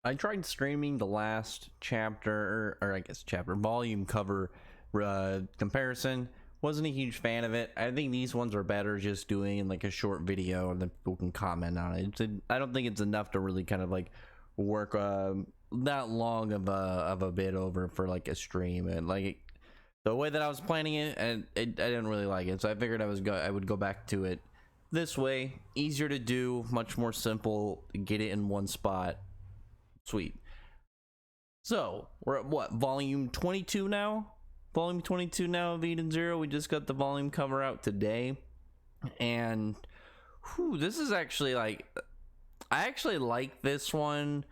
I tried streaming the last chapter, or I guess chapter volume cover comparison. Wasn't a huge fan of it. I think these ones are better just doing in like a short video, and then people can comment on it. I don't think it's enough to really kind of like work that long of a bit over for like a stream, and like the way that I was planning it, and I didn't really like it. So I figured I would go back to it this way. Easier to do, much more simple. Get it in one spot. Sweet. So we're at what, volume 22 now? Volume 22 now of Eden Zero. We just got the volume cover out today, and this is actually like, I actually like this one.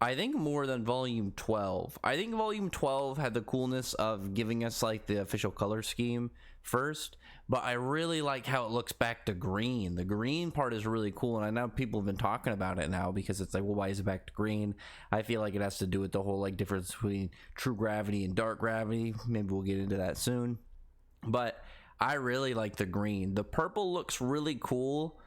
I think more than volume 12. I think volume 12 had the coolness of giving us like the official color scheme first, but I really like how it looks back to green. The green part is really cool, and I know people have been talking about it now because it's like, well, why is it back to green? I feel like it has to do with the whole like difference between true gravity and dark gravity. Maybe we'll get into that soon, but I really like the green. The purple looks really cool,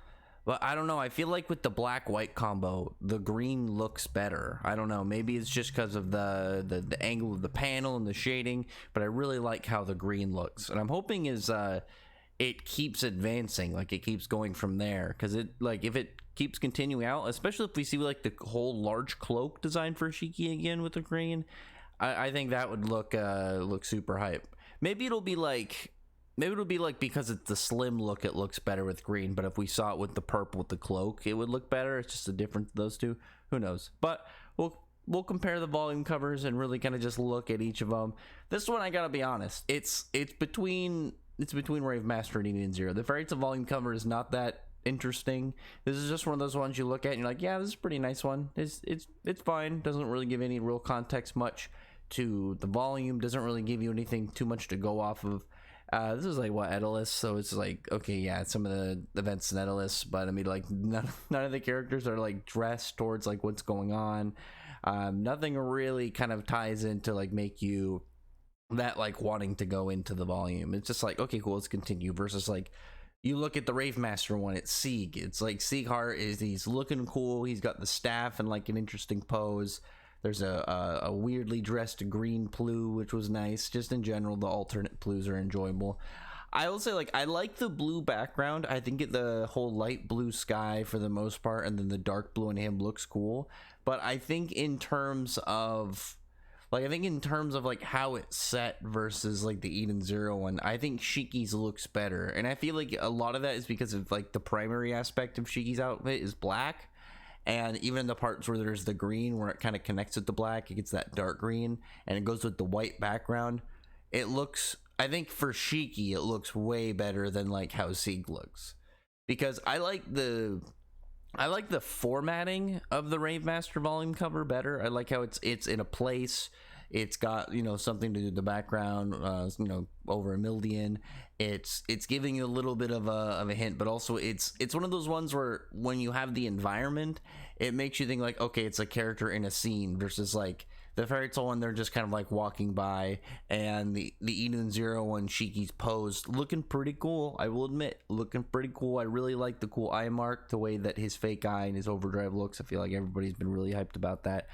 but I don't know. I feel like with the black white combo, the green looks better. I don't know. Maybe it's just because of the angle of the panel and the shading, but I really like how the green looks. And I'm hoping is it keeps advancing, like it keeps going from there, because it, like, if it keeps continuing out, especially if we see like the whole large cloak design for Shiki again with the green, I think that would look super hype. Maybe it'll be like, because it's the slim look, it looks better with green, but if we saw it with the purple with the cloak, it would look better. It's just a difference of those two. Who knows? But we'll compare the volume covers and really kind of just look at each of them. This one, I gotta be honest, it's between Rave Master and Eden Zero. The Fairy Tale volume cover is not that interesting. This is just one of those ones you look at and you're like, yeah, this is a pretty nice one. It's fine. Doesn't really give any real context much to the volume. Doesn't really give you anything too much to go off of. This is like what, Edelus, so it's like, okay, yeah, some of the events in Edelus, but I mean, like, none of the characters are like dressed towards like what's going on. Nothing really kind of ties into like make you that like wanting to go into the volume. It's just like, okay, cool, let's continue. Versus like, you look at the Rave Master one, it's Sieg. It's like Sieghart he's looking cool. He's got the staff and like an interesting pose. There's a weirdly dressed green Plu, which was nice. Just in general, the alternate Plus are enjoyable. I will say, like, I like the blue background. I think the whole light blue sky for the most part, and then the dark blue in him looks cool. But I think in terms of like how it's set versus like the Eden Zero one, I think Shiki's looks better. And I feel like a lot of that is because of like the primary aspect of Shiki's outfit is black. And even the parts where there's the green, where it kind of connects with the black, it gets that dark green, and it goes with the white background. It looks, I think for Shiki, it looks way better than like how Sieg looks, because I like the formatting of the Rave Master volume cover better. I like how it's in a place. It's got, you know, something to do with the background, you know, over a million. It's giving you a little bit of a hint, but also it's one of those ones where when you have the environment, it makes you think like, okay, it's a character in a scene, versus like the Fairy Tale one, they're just kind of like walking by, and the Eden Zero one, Shiki's pose, looking pretty cool. I will admit, looking pretty cool. I really like the cool eye mark, the way that his fake eye and his overdrive looks. I feel like everybody's been really hyped about that.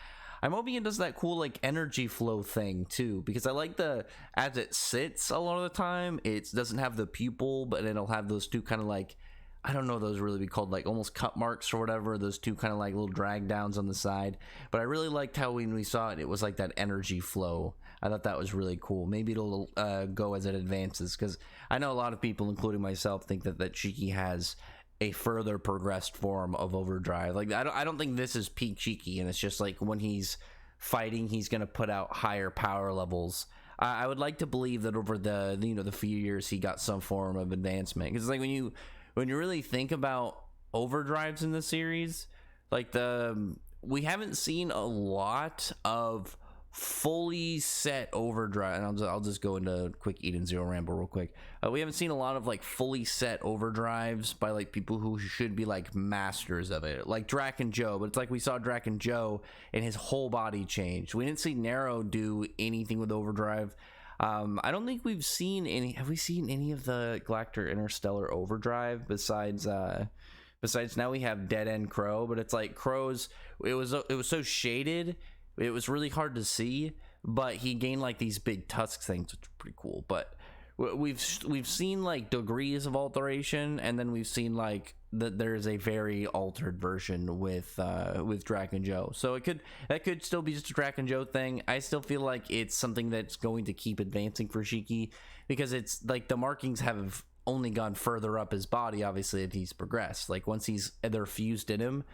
I'm hoping it does that cool like energy flow thing too, because I like the, as it sits a lot of the time, it doesn't have the pupil, but it'll have those two kind of like, I don't know, those really be called like almost cut marks or whatever, those two kind of like little drag downs on the side. But I really liked how when we saw it, it was like that energy flow. I thought that was really cool. Maybe it'll go as it advances, because I know a lot of people, including myself, think that Shiki has a further progressed form of overdrive. Like, I don't think this is peak Shiki, and it's just like when he's fighting, he's gonna put out higher power levels. I would like to believe that over the, you know, the few years, he got some form of advancement, because like when you really think about overdrives in the series, like we haven't seen a lot of fully set overdrive, and I'll just go into a quick Eden Zero ramble real quick. We haven't seen a lot of like fully set overdrives by like people who should be like masters of it, like Drac and Joe. But it's like we saw Drac and Joe and his whole body changed. We didn't see Nero do anything with overdrive. I don't think we've seen any. Have we seen any of the Galactic Interstellar overdrive besides Besides, now we have Dead End Crow, but it's like Crow's. It was so shaded, it was really hard to see. But he gained like these big tusk things, which is pretty cool. But we've seen like degrees of alteration, and then we've seen like that there's a very altered version with Drac and Joe. So that could still be just a Drac and Joe thing. I still feel like it's something that's going to keep advancing for Shiki, because it's like the markings have only gone further up his body, obviously, as he's progressed. Like once they're fused in him,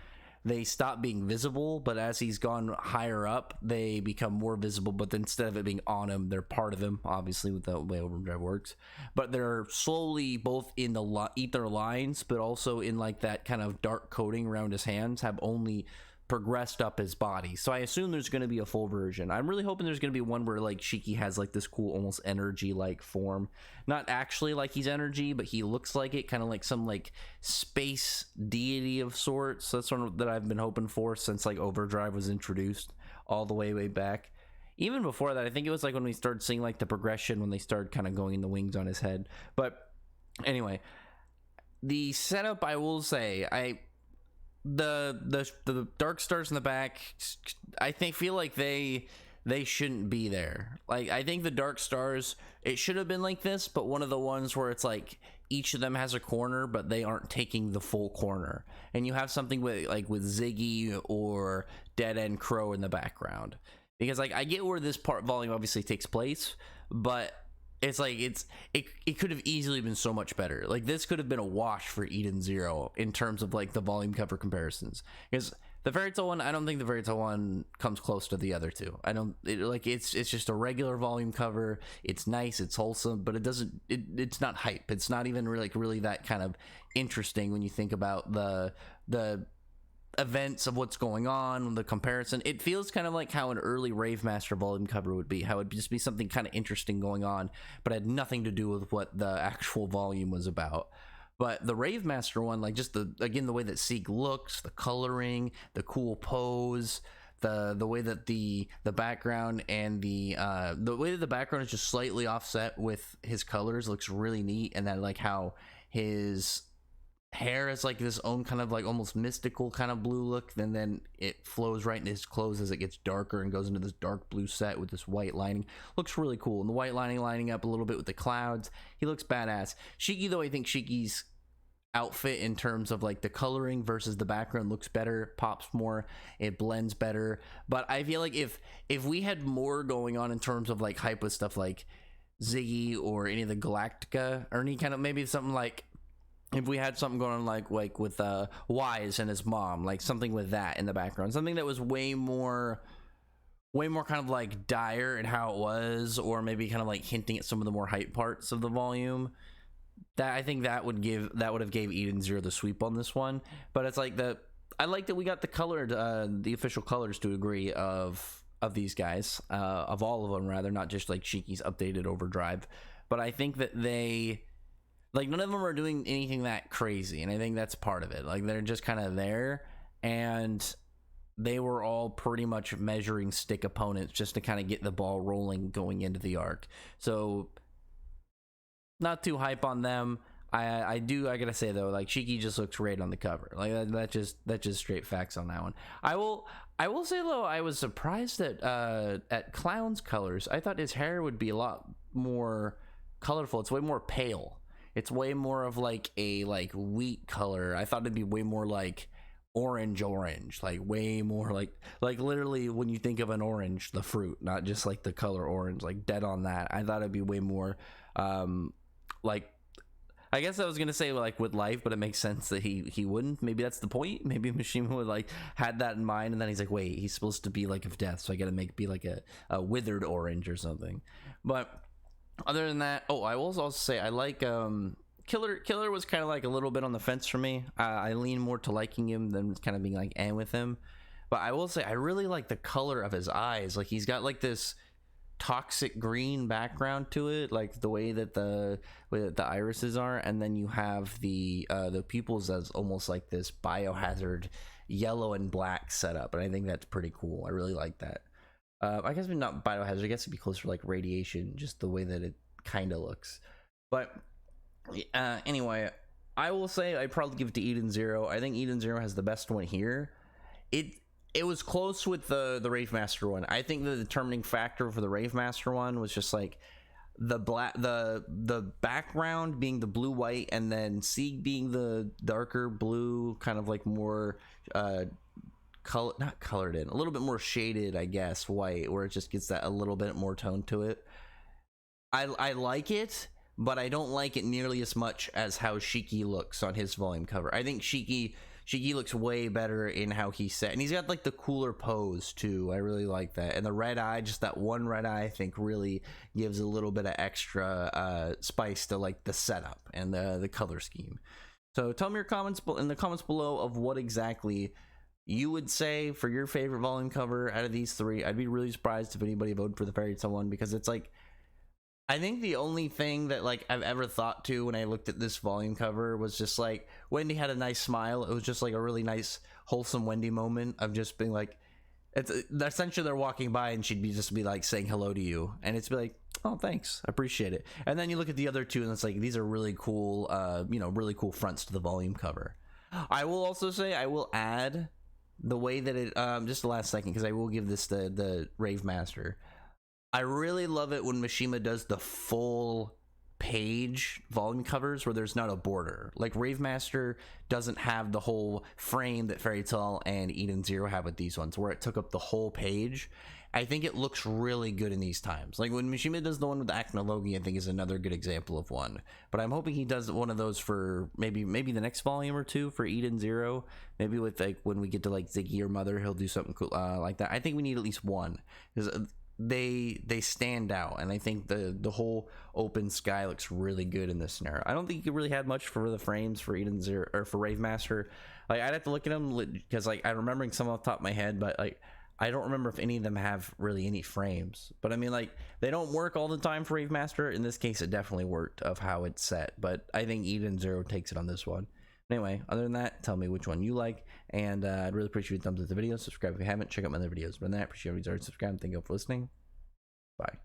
they stop being visible, but as he's gone higher up, they become more visible. But then instead of it being on him, they're part of him, obviously, with the way Overdrive works. But they're slowly both in the ether lines, but also in like that kind of dark coating around his hands, have only progressed up his body. So I assume there's going to be a full version. I'm really hoping there's going to be one where like Shiki has like this cool almost energy like form, not actually like he's energy, but he looks like it, kind of like some like space deity of sorts. That's one that I've been hoping for since like Overdrive was introduced all the way back. Even before that, I think it was like when we started seeing like the progression, when they started kind of going in the wings on his head. But anyway, the setup, I will say, the dark stars in the back, I feel like they shouldn't be there. Like I think the dark stars, it should have been like this, but one of the ones where it's like each of them has a corner, but they aren't taking the full corner, and you have something with Ziggy or Dead End Crow in the background. Because like I get where this part volume obviously takes place, but it's like it could have easily been so much better. Like this could have been a wash for Eden Zero in terms of like the volume cover comparisons, because the Fairy Tail one, I don't think the Fairy Tail one comes close to the other two. It's just a regular volume cover. It's nice, it's wholesome, but it's not hype. It's not even really that kind of interesting when you think about the events of what's going on, the comparison. It feels kind of like how an early Rave Master volume cover would be, how it'd just be something kind of interesting going on, but had nothing to do with what the actual volume was about. But the Rave Master one, like just the way that Seek looks, the coloring, the cool pose, the way that the background and the way that the background is just slightly offset with his colors looks really neat. And then like how his hair is like this own kind of like almost mystical kind of blue look, and then it flows right into his clothes as it gets darker and goes into this dark blue set with this white lining. Looks really cool, and the white lining lining up a little bit with the clouds. He looks badass. Shiki, though, I think Shiki's outfit in terms of like the coloring versus the background looks better, pops more, it blends better. But I feel like if we had more going on in terms of like hype with stuff like Ziggy or any of the Galactica, or any kind of, maybe something like, if we had something going on like with Wise and his mom, like something with that in the background, something that was way more kind of like dire in how it was, or maybe kind of like hinting at some of the more hype parts of the volume, that I think that would have gave Eden Zero the sweep on this one. But it's like I like that we got the colored the official colors to a degree of these guys, of all of them rather, not just like Shiki's updated Overdrive. But I think that they, like, none of them are doing anything that crazy, and I think that's part of it. Like, they're just kind of there, and they were all pretty much measuring stick opponents just to kind of get the ball rolling going into the arc. So, not too hype on them. I gotta say though, like, Shiki just looks great on the cover. Like that's just straight facts on that one. I will say though, I was surprised at Clown's colors. I thought his hair would be a lot more colorful. It's way more pale. It's way more of like a wheat color. I thought it'd be way more like orange, like way more like literally when you think of an orange, the fruit, not just like the color orange, like dead on that. I thought it'd be way more like, I guess I was gonna say like with life, but it makes sense that he wouldn't. Maybe that's the point. Maybe Mashima would like had that in mind, and then he's like, wait, he's supposed to be like of death, so I gotta be like a withered orange or something. But other than that, I will also say I like Killer was kind of like a little bit on the fence for me. I lean more to liking him than kind of being like with him. But I will say I really like the color of his eyes. Like, he's got like this toxic green background to it, like the way that the irises are, and then you have the pupils as almost like this biohazard yellow and black setup, and I think that's pretty cool. I really like that. I guess not biohazard, I guess it'd be closer to like radiation, just the way that it kind of looks. But anyway, I will say I'd probably give it to Eden Zero. I think Eden Zero has the best one here. It was close with the Rave Master one. I think the determining factor for the Rave Master one was just like the background being the blue white, and then Sieg being the darker blue, kind of like more not colored in, a little bit more shaded, I guess, white, where it just gets that a little bit more tone to it. I like it, but I don't like it nearly as much as how Shiki looks on his volume cover. I think Shiki looks way better in how he's set, and he's got like the cooler pose too. I really like that, and the red eye, just that one red eye, I think really gives a little bit of extra spice to like the setup and the color scheme. So tell me your comments in the comments below of what exactly you would say for your favorite volume cover out of these three. I'd be really surprised if anybody voted for the Fairy Tail one, because it's like, I think the only thing that like I've ever thought to when I looked at this volume cover was just like Wendy had a nice smile. It was just like a really nice wholesome Wendy moment of just being like, it's essentially they're walking by and she'd be like saying hello to you, and it's be like, oh thanks, I appreciate it. And then you look at the other two and it's like, these are really cool, really cool fronts to the volume cover. I will also say, I will add the way that it just the last second, because I will give this the Rave Master. I really love it when Mashima does the full page volume covers where there's not a border. Like Rave Master doesn't have the whole frame that Fairy Tail and Eden Zero have with these ones, where it took up the whole page. I think it looks really good in these times. Like when Mashima does the one with the Acnology, I think is another good example of one. But I'm hoping he does one of those for maybe the next volume or two for Eden Zero. Maybe with like when we get to like Ziggy or Mother, he'll do something cool like that. I think we need at least one, because they stand out, and I think the whole open sky looks really good in this scenario. I don't think you really had much for the frames for Eden Zero or for Rave Master. Like I'd have to look at them, because like I'm remembering some off the top of my head, but like I don't remember if any of them have really any frames. But I mean, like, they don't work all the time for Rave Master. In this case, it definitely worked of how it's set, but I think Eden Zero takes it on this one. Anyway, other than that, tell me which one you like, and I'd really appreciate a thumbs up the video. Subscribe if you haven't. Check out my other videos. But other than that, appreciate everybody's already subscribed. Thank you all for listening. Bye.